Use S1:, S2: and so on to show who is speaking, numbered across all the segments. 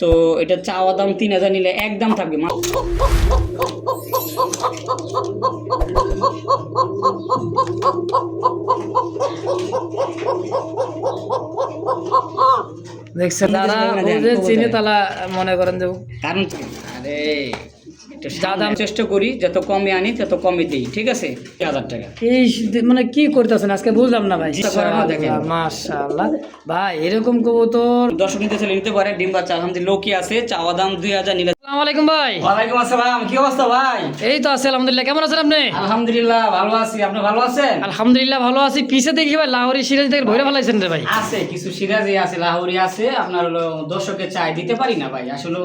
S1: তো এটা চাওয়া দাম 3000 নিলে একদম থাকবে
S2: দেখছেন তারা ওদের চিনে তারা মনে করেন যে
S1: কারণ আরে যা দাম চেষ্টা করি যত কমে আনি তত কমে দিই, ঠিক আছে। 1000 টাকা
S2: এই মানে কি করতেছেন আজকে বুঝলাম না ভাই।
S1: দেখেন
S2: মাশাআল্লাহ ভাই, এরকম কবুতর
S1: দর্শক নিতে চলে নিতে পারে। ডিম বাচ্চা আলহামদুলিল্লাহ লোকই আছে, চাওয়া দাম 2000 নিলে।
S2: আসসালামু আলাইকুম ভাই।
S1: ওয়ালাইকুম আসসালাম, কি অবস্থা ভাই?
S2: এই তো আছি আলহামদুলিল্লাহ, কেমন আছেন আপনি?
S1: আলহামদুলিল্লাহ ভালো আছি, আপনি ভালো আছেন?
S2: আলহামদুলিল্লাহ ভালো আছি। পিছে দেখি ভাই লাহোরি সিরাজ থেকে ভরে ফেলাইছেন রে ভাই।
S1: আছে কিছু সিরাজি আছে, লাহোরি আছে, আপনার হলো দর্শকের চাই দিতে পারি না ভাই, আসলে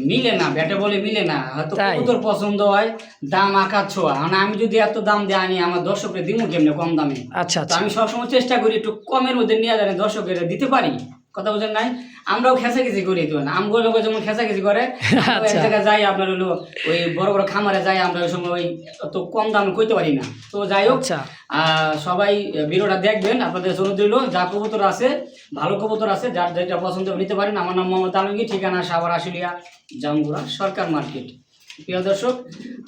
S1: মিলে না, ব্যাটে বলে মিলে না, হয়তো কবুতর পছন্দ হয়, দাম আকার ছোঁয়া। মানে আমি যদি এত দাম দিয়ে আনি আমার দর্শকের দিমু কেমনে কম দামে?
S2: আচ্ছা
S1: তো আমি সবসময় চেষ্টা করি একটু কমের মধ্যে নিয়ে জানি দর্শকের দিতে পারি, কথা বুঝেন নাই? আমরাও খেঁচাখেঁচি করি, তো না আমগুলো লোক যেমন খেঁচাখেঁচি করে, এক জায়গায় যাই আপনার হলো ওই বড় বড় খামারে যাই, আমরা ওই সময় ওই অত কম দামে কইতে পারি না। তো যাই হোক, সবাই ভিডিওটা দেখবেন, আপনাদের জন্য দিল। যা কবুতর আছে ভালো কবুতর আছে, যার যেটা পছন্দ নিতে পারেন। আমার নাম মোহাম্মদ আলমগীর, ঠিকানা সাভার আশুলিয়া জামগুড়া সরকার মার্কেট। প্রিয় দর্শক,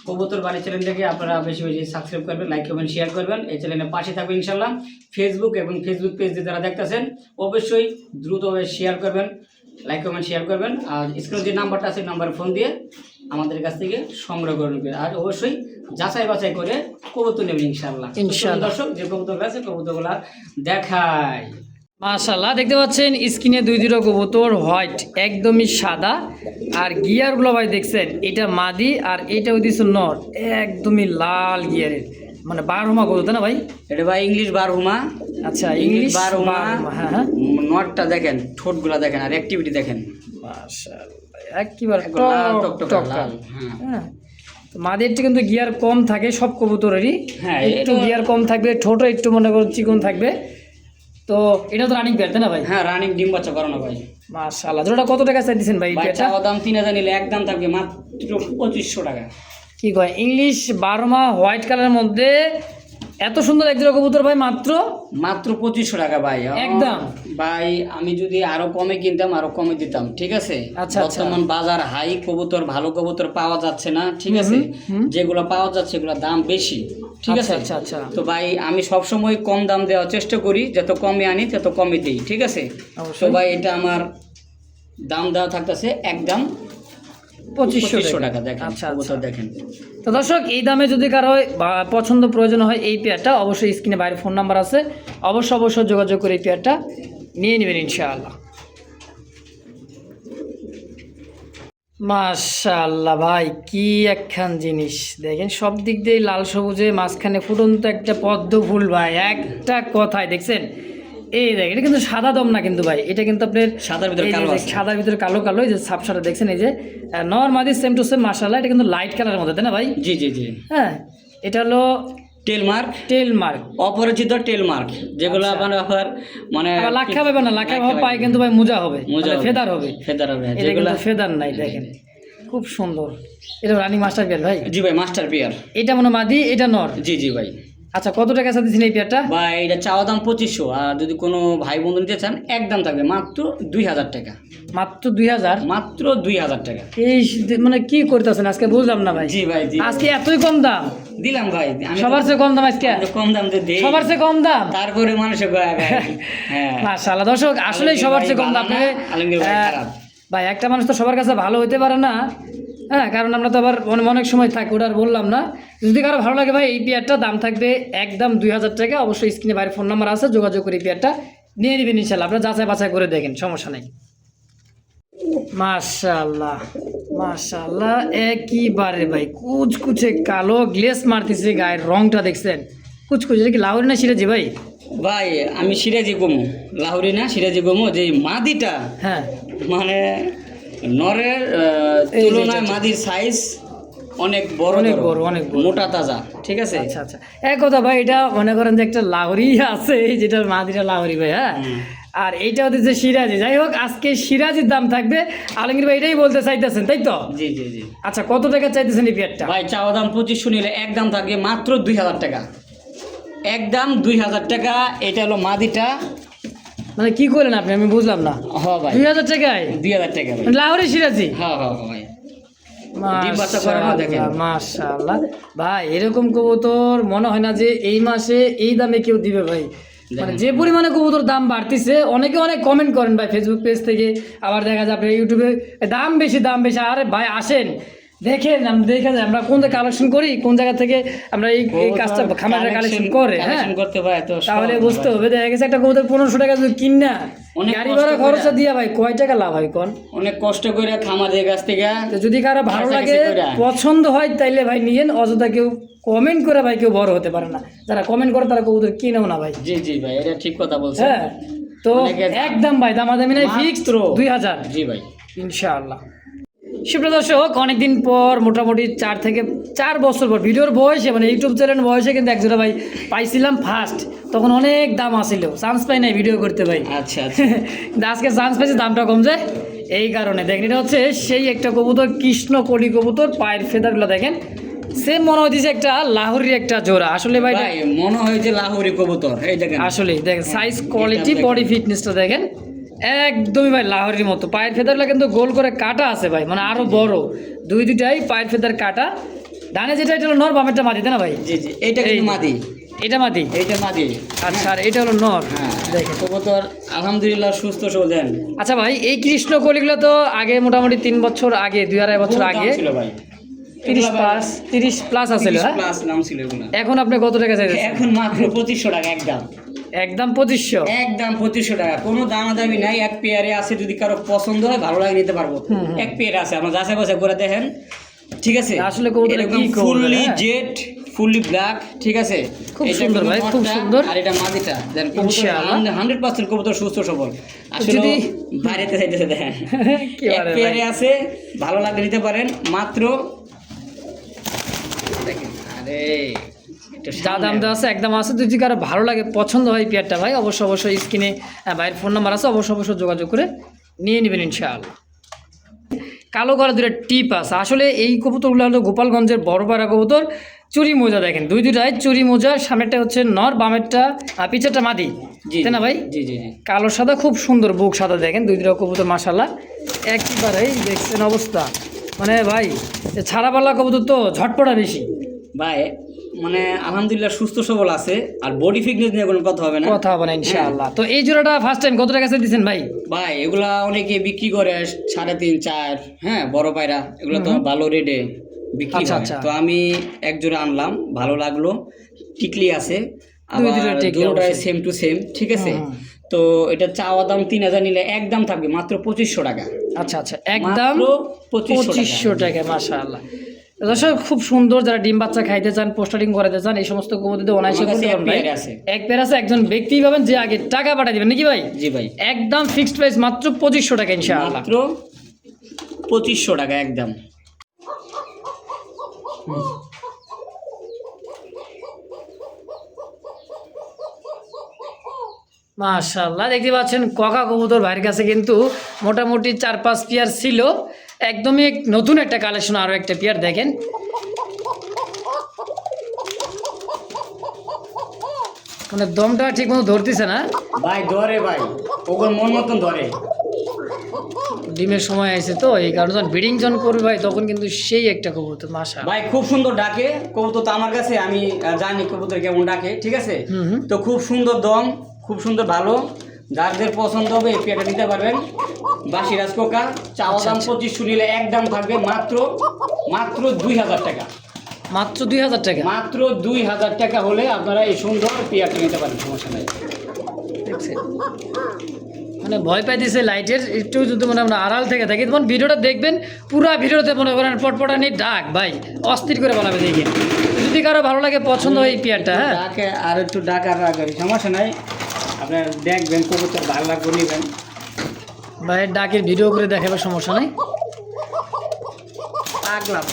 S1: কবুতর বাড়ি চ্যানেলটাকে আপনারা বেশি বেশি সাবস্ক্রাইব করবেন, লাইক করবেন, শেয়ার করবেন, এই চ্যানেলের পাশে থাকবেন ইনশাল্লাহ। ফেসবুক এবং ফেসবুক পেজ দিয়ে যারা দেখতেছেন অবশ্যই দ্রুতভাবে শেয়ার করবেন, লাইক করবেন, শেয়ার করবেন। আর স্ক্রিনে যে নাম্বারটা আছে নাম্বারে ফোন দিয়ে আমাদের কাছ থেকে সংগ্রহ করে নেবেন। আর অবশ্যই যাচাই বাছাই করে কবুতর নেবেন ইনশাল্লাহ। দর্শক, যে কবুতরগুলো আছে কবুতরগুলো দেখায়।
S2: মাশাআল্লাহ, দেখতে পাচ্ছেন স্ক্রিনে দুটো কবুতর, হোয়াইট একদমই সাদা। আর গিয়ারগুলো ভাই দেখছেন, এটা মাদি আর এটা হইতেছে নর, একদমই লাল গিয়ারের, মানে বারহুমা কবুতর না ভাই?
S1: এটা ভাই ইংলিশ বারহুমা।
S2: আচ্ছা, ইংলিশ
S1: বারহুমা।
S2: হ্যাঁ,
S1: নটটা দেখেন, ঠোঁটগুলা দেখেন, আর অ্যাক্টিভিটি দেখেন,
S2: মাশাআল্লাহ একেবারে
S1: লাল।
S2: হ্যাঁ, মাদেরটা কিন্তু গিয়ার কম থাকে সব কবুতরেরই,
S1: হ্যাঁ
S2: একটু গিয়ার কম থাকবে, ঠোঁটও একটু মনে করুন চিকন থাকবে। তো এটা তো রানিং পেয়ার তাই না ভাই?
S1: হ্যাঁ, রানিং ডিম বাচ্চা করানো ভাই।
S2: মাশাআল্লাহ, জোড়াটা কত টাকা চাই দিচ্ছেন ভাই?
S1: চাওয়া দাম 3000 নিলে একদম থাকবে মাত্র 2500 টাকা।
S2: কি কয়, ইংলিশ বারমা হোয়াইট কালারের মধ্যে এত সুন্দর এক জোড়া কবুতর ভাই, মাত্র
S1: 2500 টাকা ভাই
S2: একদম।
S1: ভাই আমি যদি আরো কমে কিনতাম আরো কমে দিতাম, ঠিক আছে। বর্তমান বাজার হাই, কবুতর ভালো কবুতর পাওয়া যাচ্ছে না, ঠিক আছে। যেগুলো পাওয়া যাচ্ছে এগুলো দাম বেশি, ঠিক আছে।
S2: আচ্ছা,
S1: তো ভাই আমি সবসময় কম দাম দেওয়ার চেষ্টা করি, যত কমে আনি তত কমে দিই, ঠিক আছে। তো ভাই এটা আমার দাম দেওয়া থাকতেছে একদম 2500 টাকা। দেখেন কবুতর দেখেন।
S2: তো দর্শক, এই দামে যদি কারো পছন্দ প্রয়োজন হয় এই পেয়ারটা, অবশ্যই স্ক্রিনে বাইরে ফোন নাম্বার আছে, অবশ্যই যোগাযোগ করে এই পেয়ারটা নিয়ে নেবেন ইনশাআল্লাহ। মাশাআল্লাহ ভাই, কি একখান জিনিস দেখেন, সব দিক দিয়ে লাল সবুজে, মাঝখানে ফুটন্ত একটা পদ্ম ফুল ভাই, একটা কথায় দেখছেন। এই দেখেন, এটা কিন্তু সাদা দম না কিন্তু ভাই, এটা কিন্তু আপনার সাদার ভিতরে কালো কালো, এই যে সাপসাটা দেখছেন, এই যে নরমালি সেম টু সেম। মাশাআল্লাহ, এটা কিন্তু লাইট কালারের মধ্যে তাই না ভাই?
S1: জি জি জি।
S2: হ্যাঁ, এটা হলো
S1: টেল মার্ক, অপরিচিত টেল মার্ক, যেগুলো মানে
S2: লাখা পাবে না, লাখা পায় কিন্তু ভাই মোজা হবে, ফেদার হবে, এটা কিন্তু ফেদার নাই। দেখেন খুব সুন্দর, এটা রানী মাস্টার পেয়ার ভাই?
S1: জি ভাই, মাস্টার পেয়ার।
S2: এটা মনে মাদি, এটা নর?
S1: জি জি ভাই।
S2: আচ্ছা, কত টাকা দিচ্ছেন এই পেয়ারটা
S1: ভাই? এটা চাওয়া দাম 2500, আর যদি কোনো ভাই বন্ধু নিতে চান একদম থাকবে মাত্র 2000 টাকা।
S2: মাত্র 2000?
S1: মাত্র 2000 টাকা।
S2: এই মানে কি করতেছেন আজকে বুঝলাম না ভাই।
S1: জি ভাই, জি
S2: আজকে এতই কম দাম
S1: দিলাম ভাই।
S2: সবার চেয়ে কম দাম আজকে,
S1: কম দাম দিই,
S2: সবার চেয়ে কম দাম,
S1: তারপরে মানুষের
S2: হ্যাঁ মাশাআল্লাহ। দর্শক, আসলেই সবার চেয়ে কম দাম ভাই। একটা মানুষ তো সবার কাছে ভালো হইতে পারে না, হ্যাঁ, কারণ আমরা তো আবার অনেক সময় থাকি, ওটা আর বললাম না। যদি কারো ভালো লাগে ভাই, এই পেয়ারটা দাম থাকবে একদম 2000 টাকা। অবশ্যই স্ক্রিনে বাইরে ফোন নাম্বার আছে, যোগাযোগ করে এই পেয়ারটা নিয়ে নেবেন ইনশাআল্লাহ। আপনারা যাচাই বাছাই করে দেখেন, সমস্যা নেই। মাশাআল্লাহ মাশাআল্লাহ, একইবারে ভাই কুচকুচে কালো, গ্লেস মারতেছে, গায়ের রংটা দেখছেন কুচকুচে। কি লাহোরি না সিরাজি ভাই?
S1: ভাই আমি সিরাজি গমু, লাহোরি না সিরাজি গমু। যে মাদিটা,
S2: হ্যাঁ,
S1: মানে নরের তুলনায় মাদির সাইজ অনেক বড়, অনেক মোটা তাজা, ঠিক আছে।
S2: আচ্ছা, এক কথা ভাই, এটা মনে করেন যে একটা লাহোরি আছে, যেটা মাদিটা লাহোরি ভাই, হ্যাঁ, আর এইটা হচ্ছে সিরাজি। যাই হোক, আজকে সিরাজির দাম থাকবে আলমগীর ভাই, এটাই বলতে চাইতেছেন তাই তো?
S1: জি জি জি।
S2: আচ্ছা, কত টাকা চাইতেছেন এই পেয়ারটা?
S1: ভাই চাওয়া দাম 2500 নিলে একদম থাকবে মাত্র 2000 টাকা, একদম 2000 টাকা। এটা হলো মাদিটা,
S2: মানে কি করলেন আপনি, আমি বুঝলাম না।
S1: হ্যাঁ ভাই
S2: 2000 টাকায়
S1: 2000 টাকা ভাই।
S2: লাহোরি সিরাজি।
S1: হ্যাঁ হ্যাঁ হ্যাঁ ভাই ডিম বাচ্চা করে না দেখেন।
S2: মাশাআল্লাহ ভাই, এরকম কবুতর মনে হয় না যে এই মাসে এই দামে কেউ দিবে ভাই। মানে যে পরিমাণে কবুতর দাম বাড়তিছে, অনেকে অনেক কমেন্ট করেন ভাই ফেসবুক পেজ থেকে, আবার দেখা যায় আপনার ইউটিউবে দাম বেশি দাম বেশি। আরে ভাই আসেন দেখেন, দেখা যায় আমরা কোন জায়গায় কালেকশন করি, কোন জায়গা থেকে আমরা এই কাজটা খামারে কালেকশন করে, হ্যাঁ
S1: কালেকশন করতে ভাই তো
S2: তাহলে বুঝতে হবে। দেখা গেছে একটা কবুতর 1500 টাকা যদি কিনা
S1: অনেক
S2: গাড়ি
S1: কষ্ট
S2: ভাড়া
S1: করে।
S2: খরচা দিয়া ভাই কয় টাকা লাভ হয় কোন?
S1: অনেক কষ্ট করে খামারের কাছ থেকে।
S2: তো যদি কারো ভালো লাগে
S1: কাছাকাছি কইরা।
S2: পছন্দ হয় তাইলে ভাই নিয়েন, অযথা কেউ কমেন্ট করে ভাই কেউ বড় হতে পারে না। যারা কমেন্ট করে তারা কবুতর কিনেও না ভাই।
S1: জি জি ভাই এটা ঠিক কথা বলছেন।
S2: হ্যাঁ তো
S1: অনেকে-
S2: একদম ভাই দামাদামি নাই, ফিক্সড
S1: মাত্র
S2: 2000
S1: জি ভাই
S2: ইনশাআল্লাহ। সুপ্রিয় দর্শক, অনেকদিন পর মোটামুটি 4 থেকে 4 বছর পর ভিডিওর বয়সে, মানে ইউটিউব চ্যানেল বয়সে কিন্তু একজোড়া ভাই পাইছিলাম ফার্স্ট। তখন অনেক দাম আসছিল, চান্স পাই নাই ভিডিও করতে ভাই।
S1: আচ্ছা আচ্ছা
S2: কিন্তু আজকে চান্স পাইছি, দামটা কম যায় এই কারণে। দেখেন এটা হচ্ছে সেই একটা কবুতর, কৃষ্ণ কলি কবুতর, পায়ের ফেদারগুলো দেখেন সেম মনে হইতেছে একটা লাহোরির একটা জোড়া। আসলে ভাই
S1: ভাই মনে হয় যে লাহোরি কবুতর এই দেখেন।
S2: আসলে দেখেন সাইজ, কোয়ালিটি, বডি ফিটনেসটা দেখেন একদমই ভাই লাহোরির মতো। পায়ের ফেদারগুলো কিন্তু গোল করে কাটা আছে ভাই, মানে আরো বড় দুইটাই পায়ের ফেদার কাটা। ডানে যেটা এটা হলো নর, বামেরটা মাদি, তাই না ভাই?
S1: জি জি এটা কিন্তু মাদি,
S2: এটা মাদি।
S1: এইটা মাদি।
S2: আচ্ছা আর এটা হলো নর।
S1: হ্যাঁ
S2: দেখেন
S1: কবুতর আলহামদুলিল্লাহ সুস্থ সবল।
S2: আচ্ছা ভাই এই কৃষ্ণ কলিগুলো তো আগে মোটামুটি 3 বছর আগে, 2-2.5 বছর আগে
S1: ছিল ভাই
S2: 30 প্লাস আছিল, হ্যাঁ?
S1: প্লাস নাম ছিল এগুলা।
S2: এখন আপনি কত টাকা চাইছেন?
S1: এখন মাত্র 2500 টাকা একদম।
S2: একদম 2500।
S1: একদম 2500 টাকা, কোনো দামাদামি নাই। এক পেয়ারে আছে, যদি কারো পছন্দ হয় ভালো লাগে নিতে পারবো। এক পেয়ারে আছে, আমরা যাচাই বাছাই করে দেখেন, ঠিক আছে?
S2: আসলে কবুতরটা কি কবুতর,
S1: ফুললি
S2: হ্যাঁ?
S1: জেড, ফুললি ব্ল্যাক, ঠিক আছে?
S2: খুব
S1: এটা
S2: সুন্দর
S1: কিন্তু
S2: ভাই, খুব
S1: নটটা,
S2: সুন্দর।
S1: আর এটা মাদিটা। দেন কবুতর
S2: ইনশাআল্লাহ।
S1: 100% কবুতর সুস্থ সবল। আসলে
S2: যদি-
S1: বাইরেতে যাইতেছে দেখেন।
S2: কি
S1: এক
S2: বলে
S1: পেয়ারে
S2: ভাই?
S1: আছে, ভালো লাগলে নিতে পারেন। মাত্র দেখেন, আরে একটু
S2: যা
S1: সামনে
S2: দাম দেওয়া আছে একদম আছে। যদি কারো ভালো লাগে পছন্দ হয় পেয়ারটা ভাই, অবশ্যই স্ক্রিনে ভাইয়ের ফোন নাম্বার আছে, অবশ্যই যোগাযোগ করে নিয়ে নেবেন ইনশাআল্লাহ। কালো করা দুটো টিপ আছে। আসলে এই কবুতরগুলো হলো গোপালগঞ্জের বড় পাড়া কবুতর। চুরি মোজা দেখেন, দুইটাই চুরি মোজা। সামনেরটা হচ্ছে নর, বামেরটা পিছেরটা মাদি,
S1: জি
S2: তাই না ভাই?
S1: জি জি জি
S2: কালো সাদা, খুব সুন্দর বুক সাদা। দেখেন দুইটা কবুতর মাশাআল্লাহ একবারেই দেখছেন অবস্থা। মানে ভাই ছাড়াপাল্লা কবুতর তো ঝটপটা বেশি
S1: ভাই, মানে আলহামদুলিল্লাহ সুস্থ সবল আছে। আর বডি ফিটনেস নিয়ে কোনো কথা হবে না।
S2: কথা হবে না ইনশাআল্লাহ। তো এই জোড়াটা ফার্স্ট টাইম কত টাকা দিচ্ছেন ভাই?
S1: ভাই এগুলা অনেকে বিক্রি করে 3.5 4, হ্যাঁ বড় পায়রা এগুলো তো ভালো রেটে বিক্রি
S2: আচ্ছা,
S1: হয়।
S2: আচ্ছা।
S1: তো আমি এক জোড়া আনলাম, ভালো লাগলো। টিকলি আছে,
S2: দুইটা
S1: আবার
S2: টিকলি
S1: দুটোটাই
S2: অবশ্যই।
S1: সেম টু সেম, ঠিক আছে? তো এটা চাওয়া দাম 3000, নিলে একদম থাকবে মাত্র 2500 টাকা।
S2: আচ্ছা একদম
S1: মাত্র 2500
S2: 2500 টাকা মাশাআল্লাহ। দর্শক খুব সুন্দর, যারা ডিম বাচ্চা খাইতে চান, পোস্টারিং করাতে চান, এই সমস্ত কবুতরদের অনায়াসে
S1: আমার কাছে
S2: করতে
S1: এক
S2: পারবেন ভাই।
S1: পেয়ার আছে।
S2: এক পেয়ার আছে, একজন ব্যক্তি পাবেন যে আগে টাকা পাঠিয়ে দিবেন নাকি ভাই?
S1: জি ভাই
S2: একদম ফিক্সড প্রাইস মাত্র 2500 টাকা ইনশাআল্লাহ।
S1: মাত্র 2500 টাকা একদম।
S2: মাশাআল্লাহ দেখতে পাচ্ছেন ককা কবুতর ভাইয়ের কাছে কিন্তু মোটামুটি 4-5 পেয়ার ছিল। একদমই নতুন একটা কালেকশন, আরও একটা পেয়ার দেখেন। মানে দমটা ঠিক মতো ধরতেছে না
S1: ভাই, ধরে ভাই, ওগুলো মন মতন ধরে।
S2: ডিমের সময় আছে তো এই কারণে যখন ব্রিডিং যখন করবে ভাই তখন কিন্তু সেই একটা কবুতর মাশাআল্লাহ।
S1: ভাই খুব সুন্দর ডাকে কবুতর। তো আমার কাছে আমি জানি কবুতর কেমন ডাকে, ঠিক আছে? তো খুব সুন্দর দম, খুব সুন্দর ভালো। যাদের পছন্দ হবে এই পেয়ারটা নিতে পারবেন। বাসিরাজ কোকা, চাওয়া দাম 2500, নিলে একদম থাকবে মাত্র 2000 টাকা।
S2: মাত্র 2000 টাকা।
S1: মাত্র 2000 টাকা হলে আপনারা এই সুন্দর পেয়ারটা নিতে পারেন, সমস্যা নাই।
S2: দেখছেন মানে ভয় পাইতেছে লাইটের, একটু যদি মনে আমরা আড়াল থেকে থাকি তখন ভিডিওটা দেখবেন, পুরা ভিডিওতে মনে করেন পটপটানি ডাক ভাই অস্থির করে বলাবে দেখে। যদি কারো ভালো লাগে পছন্দ হয় এই পেয়ারটা, হ্যাঁ
S1: ডাকে আর একটু ডাকার রাখারি, সমস্যা নাই। আপনার দেখবেন কবুতর ভালো লাগবে, নেবেন।
S2: ভাইয়ের ডাকের ভিডিও করে দেখাবে, সমস্যা নাই।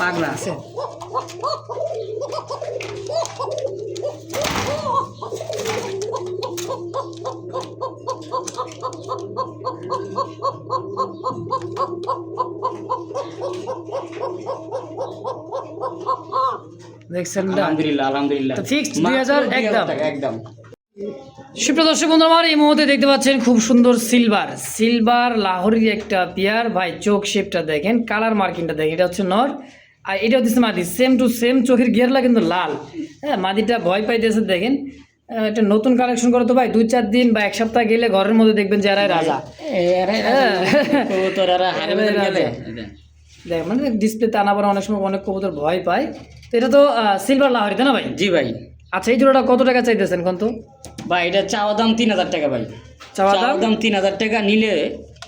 S1: পাগলা
S2: আছে দেখছেন
S1: আলহামদুলিল্লাহ
S2: তো ফিক্সড 2000 একদম।
S1: একদম।
S2: সুপ্রিয় দর্শক বন্ধু আমার এই মুহূর্তে দেখতে পাচ্ছেন খুব সুন্দর সিলভার লাহোরি একটা পেয়ার ভাই। চোখ শেপটা দেখেন, কালার মার্কিংটা দেখেন, এটা হচ্ছে নর আর এটা হচ্ছে মাদি, সেম টু সেম। চোখের গিয়ারলা কিন্তু লাল। হ্যাঁ, মাদিটা ভয় পাইতেছে দেখেন। এটা নতুন কালেকশন করে তো ভাই, 2-4 দিন বা 1 সপ্তাহ গেলে ঘরের মধ্যে দেখবেন যে এরাই রাজা। দেখ মানে ডিসপ্লেতে আনা পরে অনেক সময় অনেক কবুতর ভয় পায়। তো এটা তো সিলভার লাহোরি তাই না ভাই?
S1: জি ভাই।
S2: আচ্ছা, এই জোড়াটা কত টাকা চাইতেছেন কোন তো
S1: ভাই? এটা চাওয়া দাম 3000 টাকা ভাই। চাওয়া দাম 3000 টাকা, নিলে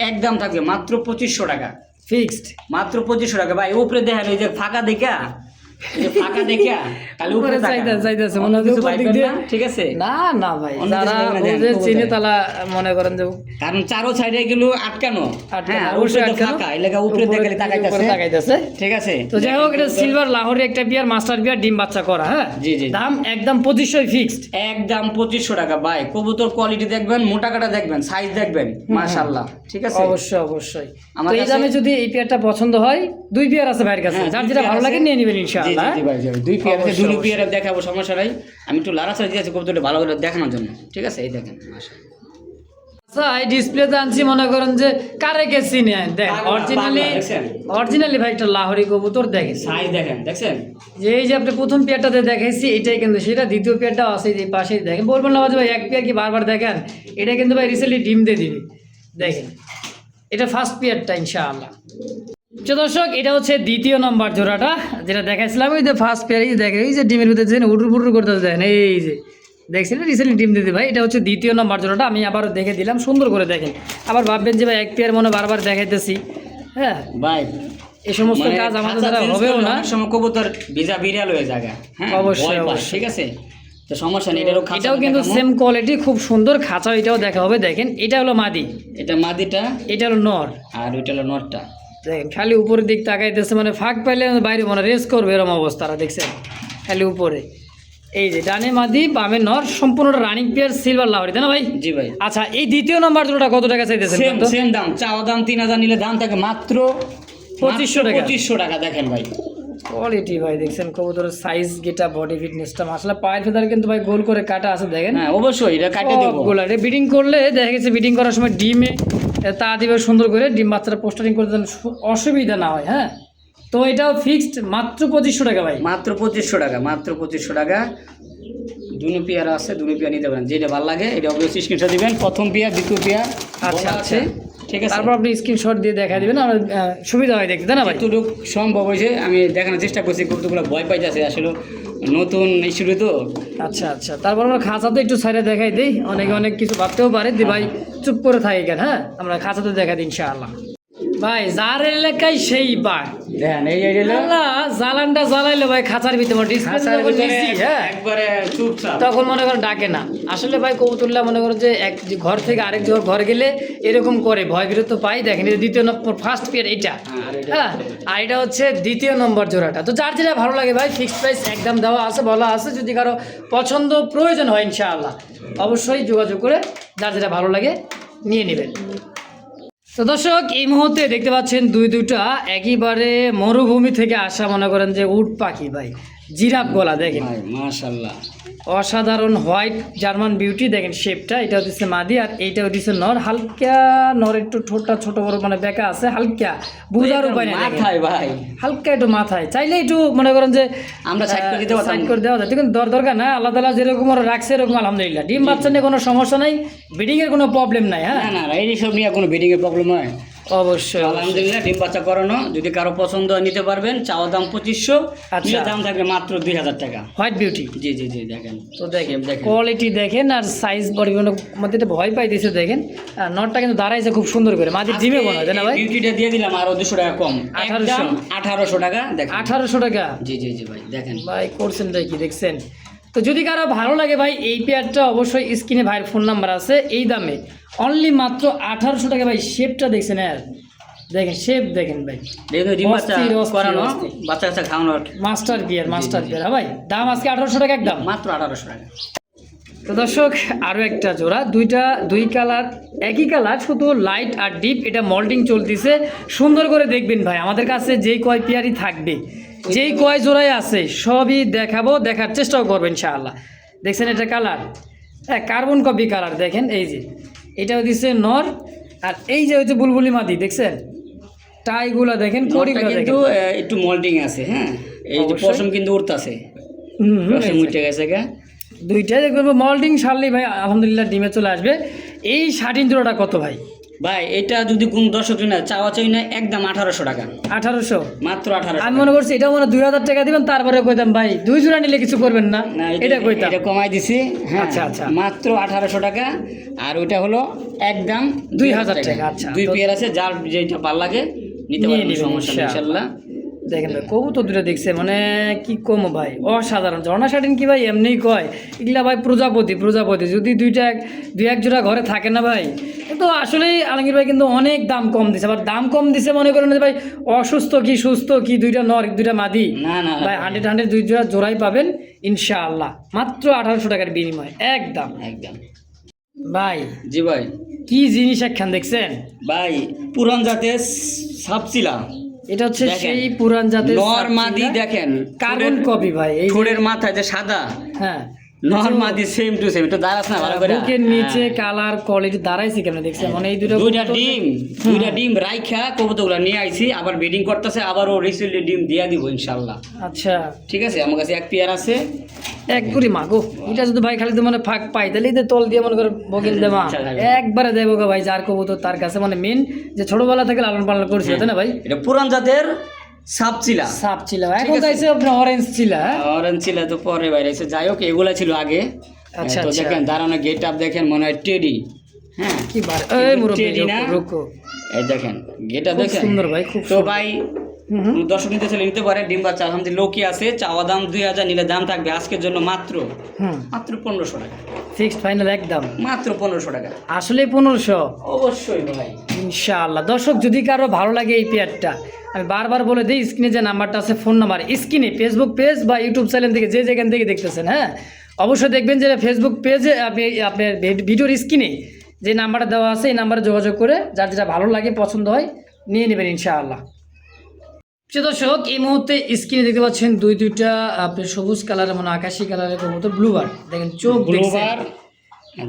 S1: একদম থাকবে মাত্র 2500 টাকা
S2: ফিক্সড।
S1: মাত্র 2500 টাকা ভাই। উপরে দেখেন এই যে ফাঁকা দেখা, ফাঁকা দেখা খালি উপরে
S2: চাইতেছে মনে হচ্ছে উপর দিক দিয়ে।
S1: ঠিক আছে
S2: না না ভাই, যারা ওদের চিনে তারা মনে করেন যে,
S1: কারণ চারো সাইডে এগুলো আটকানো, হ্যাঁ
S2: অবশ্যই
S1: ফাঁকা এলাকা উপরে দেখে
S2: তাকাইতেছে।
S1: ঠিক আছে।
S2: তো যাই হোক, এটা সিলভার লাহোরি একটা বিয়ার, মাস্টার বিয়ার, ডিম বাচ্চা করা। হ্যাঁ
S1: জি জি।
S2: দাম একদম 2500 ফিক্সড,
S1: একদম 2500 টাকা ভাই। কবুতর কোয়ালিটি দেখবেন, মোটা কাটা দেখবেন, সাইজ দেখবেন, মাশাআল্লাহ। ঠিক আছে,
S2: অবশ্যই অবশ্যই। তো এই দামে যদি এই পেয়ারটা পছন্দ হয়, 2 পেয়ার আছে ভাইয়ের কাছে, যার যেটা ভালো লাগে নিয়ে নেবেন ইনশাআল্লাহ।
S1: জি ভাই, 2 পেয়ার আছে, 2 পেয়ার দেখাবো, সমস্যা নাই। আমি একটু লারাছাড়া দিয়েছি কবুতরটা ভালো করে দেখানোর জন্য। ঠিক আছে, এই দেখেন মাশাআল্লাহ।
S2: আচ্ছা, এই ডিসপ্লেতে আনছি মনে করেন যে কারে কে চিনে দেখ, অরিজিনালি ভাই একটা লাহোরি কবুতর দেখেন,
S1: সাইজ দেখেন, দেখছেন
S2: যে এই যে আপনি প্রথম পেয়ারটাতে দেখাইছি এটাই কিন্তু সেটা, দ্বিতীয় পেয়ারটাও আছে এই পাশেই দেখেন। বলবেন না ভাই এক পেয়ার কি বারবার দেখেন, এটা কিন্তু ভাই রিসেন্টলি ডিম দিয়ে দিবে। দেখেন এটা ফার্স্ট পেয়ারটা ইনশাআল্লাহ। দর্শক, এটা হচ্ছে দ্বিতীয় নম্বর জোড়াটা যেটা দেখাইছিলাম। ওই যে ফার্স্ট পেয়ার, এই দেখেন এই যে ডিমের ভিতরে উটুর পুটুর করতে দেখেন, এই যে দেখছেন রিসেন্টলি ডিম দিতে ভাই। এটা হচ্ছে দ্বিতীয় নম্বর জোড়াটা, আমি আবারও দেখে দিলাম সুন্দর করে দেখেন। আবার ভাববেন যে ভাই এক পেয়ার মনে বারবার দেখাইতেছি। হ্যাঁ
S1: ভাই,
S2: এই সমস্ত কাজ আমাদের দ্বারা হবেও না।
S1: সময় কবুতর ভিজা বিড়াল হয়ে জায়গা। হ্যাঁ
S2: অবশ্যই।
S1: ঠিক আছে, তো সমস্যা নেই।
S2: এটাও কিন্তু সেম কোয়ালিটি, খুব সুন্দর খাঁচা, এটাও দেখা হবে। দেখেন এটা হলো মাদি,
S1: এটা মাদিটা,
S2: এটা হলো নর,
S1: আর ওইটা হলো নরটা।
S2: দেখেন খালি উপরের দিক তাকাইতেছে, মানে ফাঁক পাইলে বাইরে মানে রেস করবে এরকম অবস্থাটা, দেখছেন খালি উপরে। এই যে ডানে মাদি বামে নর, সম্পূর্ণ রানিং পেয়ার, সিলভার লাহোরি তাই না ভাই?
S1: জি ভাই।
S2: আচ্ছা, এই দ্বিতীয় নাম্বার জোড়াটা কত টাকা চাইতেছেন?
S1: সেম দাম, চাওয়া দাম 3000, নিলে দাম থাকে মাত্র
S2: 2500 টাকা।
S1: 2500 টাকা। দেখেন ভাই
S2: কোয়ালিটি ভাই, দেখছেন কবুতরের সাইজ, গেটা, বডি ফিটনেসটা মাশাআল্লাহ। পায়ের ফেদার কিন্তু ভাই গোল করে কাটা আছে দেখেন।
S1: হ্যাঁ অবশ্যই, এটা কাটে দেব।
S2: গোলা এটা বিডিং করলে দেখা গেছে, বিডিং করার সময় ডিমে তা দিবে সুন্দর করে, ডিম বাচ্চাটা পোস্টারিং করতে অসুবিধা না হয়। হ্যাঁ, তো এটাও ফিক্সড মাত্র 2500 টাকা ভাই।
S1: মাত্র 2500 টাকা, মাত্র 2500 টাকা। 2 পেয়ার আছে, 2 পেয়ার নিতে পারেন, যেটা ভালো লাগে এটা অবশ্যই স্ক্রিনশট দিবেন। প্রথম পেয়ার, দ্বিতীয় পেয়ার
S2: আচ্ছা আছে,
S1: ঠিক আছে।
S2: তারপর আপনি স্ক্রিনশট দিয়ে দেখা দিবেন, আর সুবিধা হয় দেখতে না ভাই।
S1: যতটুকু সম্ভব হয়েছে আমি দেখানোর চেষ্টা করছি। কতগুলো ভয় পাইতেছে আসলে, নতুন শুরু তো।
S2: আচ্ছা আচ্ছা, তারপর আমরা খাঁচাতে একটু সাইডে দেখাই দিই। অনেকে অনেক কিছু ভাবতেও পারে যে ভাই চুপ করে থাকে কেন। হ্যাঁ, আমরা খাঁচাতে দেখাই দিই ইনশাআল্লাহ। ভাই যার এলাকায় সেই বাঘ,
S1: দেখেন এই
S2: জ্বালানটা জ্বালাইলো ভাই খাঁচার ভিতরে
S1: একবারে চুপচাপ,
S2: তখন মনে করেন ডাকে না। আসলে ভাই কবুতরলা মনে করেন যে এক ঘর থেকে আরেক ঘর গেলে এরকম করে, ভয় বিরত পাই। দেখেন এটা দ্বিতীয় নম্বর, ফার্স্ট পেয়ার এটা। হ্যাঁ, আর এটা হচ্ছে দ্বিতীয় নম্বর জোড়াটা। তো যার যেটা ভালো লাগে ভাই, ফিক্সড প্রাইস একদম দেওয়া আছে, বলা আছে। যদি কারো পছন্দ প্রয়োজন হয় ইনশাআল্লাহ অবশ্যই যোগাযোগ করে যার যেটা ভালো লাগে নিয়ে নেবেন। তো দর্শক, এই মুহূর্তে দেখতে পাচ্ছেন দুইটা একেবারে মরুভূমি থেকে আসা মনে করেন যে উট পাখি ভাই, জিরাফ গলা দেখেন
S1: মাশাআল্লাহ,
S2: অসাধারণ হোয়াইট জার্মান বিউটি। দেখেন শেপটা, এটা হচ্ছে মাদি আর এইটা হচ্ছে নর। হালকা নর, একটু ঠোঁটটা ছোট বড় মানে বেঁকা আছে, হালকা বুঝার উপায় নেই
S1: ভাই,
S2: হালকা একটু মাথায় চাইলে একটু মনে করেন যে
S1: আমরা সাইড
S2: করে দেওয়া যায়, কিন্তু দরকার না। আল্লাহ তাআলা যেরকম ওরা রাখছে এরকম আলহামদুলিল্লাহ। ডিম বাচ্চা নিয়ে কোনো সমস্যা নাই, ব্রিডিং এর কোনো প্রবলেম নাই। হ্যাঁ
S1: না, এই সব নিয়ে কোনো ব্রিডিং এর প্রবলেম হয়
S2: অবশ্যই
S1: আলহামদুলিল্লাহ। ডিম বাচ্চা করানো, যদি কারো পছন্দ হয় নিতে পারবেন। চাওয়া দাম 2500,
S2: আচ্ছা
S1: দাম থাকবে মাত্র 2000 টাকা।
S2: হোয়াইট বিউটি,
S1: জি জি জি। দেখেন
S2: তো দেখেন কোয়ালিটি দেখেন, আর সাইজ বডি মধ্যে ভয় পাইতেছে দেখেন। আর নটটা কিন্তু দাঁড়াইছে খুব সুন্দর করে, মাঝে ডিমে বনা যায় না ভাই।
S1: বিউটিটা দিয়ে দিলাম আরো 200 টাকা কম, 1800 টাকা। দেখেন
S2: 1800 টাকা।
S1: জি জি জি ভাই, দেখেন
S2: ভাই করছেন কি দেখছেন। তো যদি কারো ভালো লাগে ভাই, এই পেয়ারটা অবশ্যই স্ক্রিনে ভাইয়ের ফোন নাম্বার আছে। এই দামে অনলি মাত্র 1800 টাকা ভাই। শেপটা দেখছেন, হ্যাঁ দেখেন শেপ দেখেন ভাই,
S1: বাচ্চা কাচ্চা খাওয়ানোর
S2: মাস্টার বিয়ার হ্যাঁ ভাই। দাম আজকে 1800 টাকা, একদম
S1: মাত্র 1800 টাকা।
S2: তো দর্শক, আরও একটা জোড়া, দুই কালার, একই কালার, শুধু লাইট আর ডিপ। এটা মল্টিং চলতেছে, সুন্দর করে দেখবেন ভাই। আমাদের কাছে যেই কয় পেয়ারই থাকবে, যেই কয় জোড়াই আছে সবই দেখাবো, দেখার চেষ্টাও করবেন ইনশাআল্লাহ। দেখছেন এটা কালার, হ্যাঁ কার্বন কপি কালার দেখেন, এই যে এটাও দিচ্ছে নর, আর এই যে হচ্ছে বুলবুলি মাদি দেখছেন, টাইগুলা দেখেন,
S1: নটটা
S2: কড়িগুলা
S1: কিন্তু
S2: দেখেন।
S1: একটু মল্টিং আছে, হ্যাঁ এই যে
S2: অবশ্যই।
S1: পশম কিন্তু উঠতাছে,
S2: হুম,
S1: পশম উঠে গেছে গা।
S2: দুইটাই দেখবেন মল্টিং সারলেই ভাই আলহামদুলিল্লাহ ডিমে চলে আসবে। এই শার্টিন জোড়াটা কত ভাই?
S1: ভাই এটা যদি কোন দর্শক না চাওয়া চাই না, একদম 1800 টাকা,
S2: 1800।
S1: মাত্র 1800।
S2: আমি মনে করছি এটা মনে 2000 টাকা দিবেন, তারপরে কইতাম ভাই 2 জোড়া নিলে কিছু করবেন না,
S1: না
S2: এটা কইতাম।
S1: এটা কমাই দিছি, হ্যাঁ
S2: আচ্ছা, আচ্ছা।
S1: মাত্র 1800 টাকা। আর ওইটা হলো একদম
S2: 2000 টাকা। আচ্ছা,
S1: দুই
S2: তো-
S1: পেয়ার আছে, যার যেটা ভালো লাগে নিতে
S2: নিয়ে
S1: পারবেন,
S2: নিবেন
S1: সমস্যা নেই
S2: ইনশাআল্লাহ।
S1: ইনশাআল্লাহ।
S2: দেখেন ভাই কবুতর দুটো দেখছে মানে কি কম ভাই, অসাধারণ। ঝর্ণা শাটিন কি ভাই এমনিই কয়, এগুলা ভাই প্রজাপতি প্রজাপতি। যদি দুই এক জোড়া ঘরে থাকে না ভাই, তো আসলেই আলমগীর ভাই কিন্তু অনেক দাম কম দিছে। আবার দাম কম দিছে মনে করেন যে ভাই অসুস্থ কি সুস্থ কি, দুইটা নর দুইটা মাদি,
S1: না না
S2: ভাই 100 দুই জোড়া জোড়াই পাবেন ইনশাআল্লাহ, মাত্র 1800 টাকার বিনিময় একদম।
S1: একদম।
S2: ভাই
S1: জি ভাই,
S2: কি জিনিস একখান দেখছেন
S1: ভাই পুরান জাতের সাপচিলা,
S2: এটা হচ্ছে
S1: দেখেন,
S2: সেই পুরান জাতের
S1: নর মাদি দেখেন,
S2: কার্বন কপি ভাই, এই যে-
S1: ঠোঁটের মাথায় যে সাদা,
S2: হ্যাঁ
S1: নর মাদি সেম টু সেম। একটু দাঁড়াস না ভালো করে,
S2: বুকের নিচে কালার কোয়ালিটি দাঁড়াইছে কেমন দেখছেন, মানে এই দুটো
S1: দুইটা
S2: কবুতর-
S1: ডিম রাইখা কবুতরগুলো নিয়ে আইছি, আবার ব্রিডিং করতেছে, আবারও রিসেন্টলি ডিম দিয়া দিব ইনশাআল্লাহ।
S2: আচ্ছা
S1: ঠিক আছে, আমার কাছে এক পেয়ার আছে।
S2: এক করে মাগো, এটা যদি ভাই খালি তো মানে ফাঁক পাই তাহলে এই যে তল দিয়ে মনে করে বগিল দেওয়া
S1: আচ্ছা,
S2: একবারে দেবো গো ভাই, যার কবুতর তার কাছে মানে মেন যে ছোটবেলা থেকে লালন পালন করছিল তাই না ভাই,
S1: এটা পুরান জাতের সাপচিলা।
S2: সাপ ছিল, এখন চাইছে আপনার অরেঞ্জ ছিল। হ্যাঁ
S1: অরেঞ্জ ছিল তো পরে বাইরে এসে, যাই হোক এগুলা ছিল আগে।
S2: আচ্ছা,
S1: তো
S2: আচ্ছা।
S1: দেখেন দাঁড়ানো গেট আপ দেখেন, মনে হয় টেডি, হ্যাঁ
S2: কি বার এই মুরব্বি
S1: টেডি না,
S2: রুকো,
S1: এই দেখেন গেট আপ
S2: খুব
S1: দেখেন
S2: সুন্দর ভাই, খুব
S1: তো
S2: সুন্দর।
S1: ভাই
S2: হুম হুম।
S1: দর্শক নিতে চলে নিতে পারে, ডিম বাচ্চা আলহামদুলিল্লাহ লোকই আছে। চাওয়া দাম 2000, নিলে দাম থাকবে আজকের জন্য মাত্র
S2: হুম
S1: 1500 টাকা,
S2: ফিক্সড ফাইনাল একদম,
S1: মাত্র 1500 টাকা।
S2: আসলে 1500
S1: অবশ্যই ভাই,
S2: ইনশাআল্লাহ। দর্শক যদি কারো ভালো লাগে এই পেয়ারটা, আমি বারবার বলে দিই স্ক্রিনে যে নাম্বারটা আছে, ফোন নাম্বার স্ক্রিনে, ফেসবুক পেজ বা ইউটিউব চ্যানেল থেকে যে যেখান থেকে দেখতেছেন, হ্যাঁ অবশ্যই দেখবেন যে ফেসবুক পেজে আপনি আপনার ভিডিওর স্ক্রিনে যে নাম্বারটা দেওয়া আছে এই নাম্বারে যোগাযোগ করে যার যেটা ভালো লাগে পছন্দ হয় নিয়ে নেবেন ইনশাআল্লাহ। প্রিয় দর্শক এই মুহূর্তে স্ক্রিনে দেখতে পাচ্ছেন দুইটা আপনার সবুজ কালারের মানে আকাশি কালারের কবুতর, ব্লুবার দেখেন, চোখ দেখছেন,
S1: ব্লুবার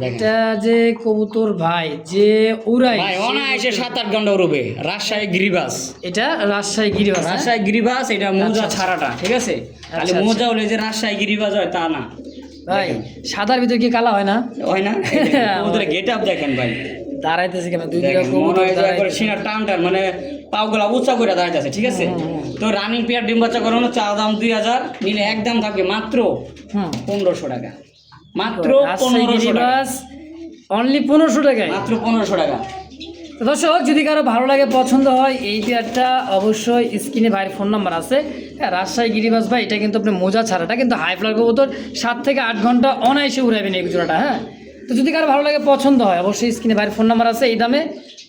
S1: দেখেন
S2: এটা যে কবুতর ভাই যে উড়াই,
S1: ভাই অনায়াসে 7-8 ঘন্টা উড়বে। রাজশাহী গিরিবাস,
S2: এটা রাজশাহী গিরিবাস, হ্যাঁ?
S1: রাজশাহী গিরিবাস, এটা মোজা ছাড়াটা, ঠিক আছে? খালি
S2: আচ্ছা,
S1: মোজা হলে যে রাজশাহী গিরিবাস হয় তা না
S2: ভাই সাদার ভিতরে কি কালা হয় না?
S1: হয় না। ওদের গেট আপ দেখেন ভাই,
S2: দাঁড়াইতেছে কেন দুই দুইটা
S1: দেখেন মনে
S2: কবুতর
S1: হয় যে একবার
S2: দাঁড়াইতেছে।
S1: সিনা টান টান, মানে পাগুলা উঁচা করে দাঁড়াইতেছে, ঠিক আছে? তো রানিং পেয়ার ডিম বাচ্চা করানো চা দাম 2000, নিলে একদম থাকবে মাত্র
S2: হুম
S1: 1500 টাকা, মাত্র
S2: রাজশাহী
S1: 1500 টাকা,
S2: গিরিবাস অনলি 1500 টাকায়।
S1: মাত্র 1500 টাকা।
S2: তো দর্শক যদি কারো ভালো লাগে পছন্দ হয় এই পেয়ারটা অবশ্যই স্ক্রিনে ভাইয়ের ফোন নাম্বার আছে, হ্যাঁ রাজশাহী গিরিবাস ভাই, এটা কিন্তু আপনি মোজা ছাড়াটা কিন্তু হাই ফ্লার কবুতর 7 থেকে 8 ঘন্টা অনায়াসে উড়াবেন এই জোড়াটা, হ্যাঁ। তো যদি কারো ভালো লাগে পছন্দ হয় অবশ্যই স্ক্রিনে ভাইয়ের ফোন নাম্বার আছে, এই দামে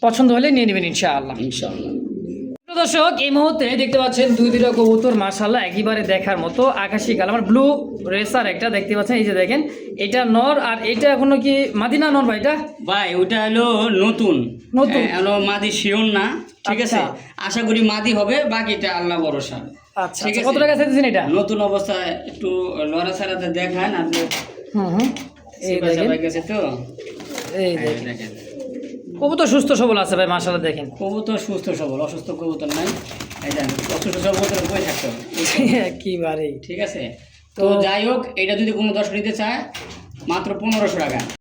S2: পছন্দ হলে নিয়ে নেবেন ইনশাআল্লাহ।
S1: ইনশাআল্লাহ।
S2: তো দর্শক এই মুহূর্তে দেখতে পাচ্ছেন দুইটা কবুতর মাশাআল্লাহ একেবারে দেখার মতো, আকাশি কালার আমার ব্লু রেসার একটা দেখতে পাচ্ছেন, এই যে দেখেন এটা নর, আর এটা এখনো কি মাদি না নর ভাই? এটা
S1: ভাই ওটা হলো নতুন
S2: নতুন।
S1: হলো মাদি শিওর না, ঠিক আছে?
S2: আচ্ছা।
S1: আশা করি মাদি হবে, বাকিটা আল্লাহ ভরসা।
S2: আচ্ছা
S1: ঠিক
S2: আচ্ছা,
S1: আছে।
S2: কত টাকা চাইতেছেন এটা?
S1: নতুন অবস্থায় একটু লড়া ছাড়াতে দেখান আপনি,
S2: হুম এই দেখেন,
S1: সবাই গেছে তো
S2: এই
S1: এই
S2: দেখেন
S1: দেখেন।
S2: কবুতর সুস্থ সবল আছে ভাই মাশাআল্লাহ, দেখেন
S1: কবুতর সুস্থ সবল, অসুস্থ কবুতর নাই। এই দেখেন অসুস্থ সবল কবুতর বই থাকতো,
S2: একেবারে।
S1: ঠিক আছে? তো যাই হোক, এটা যদি কোনো দর্শক নিতে চায় মাত্র 1500 টাকা।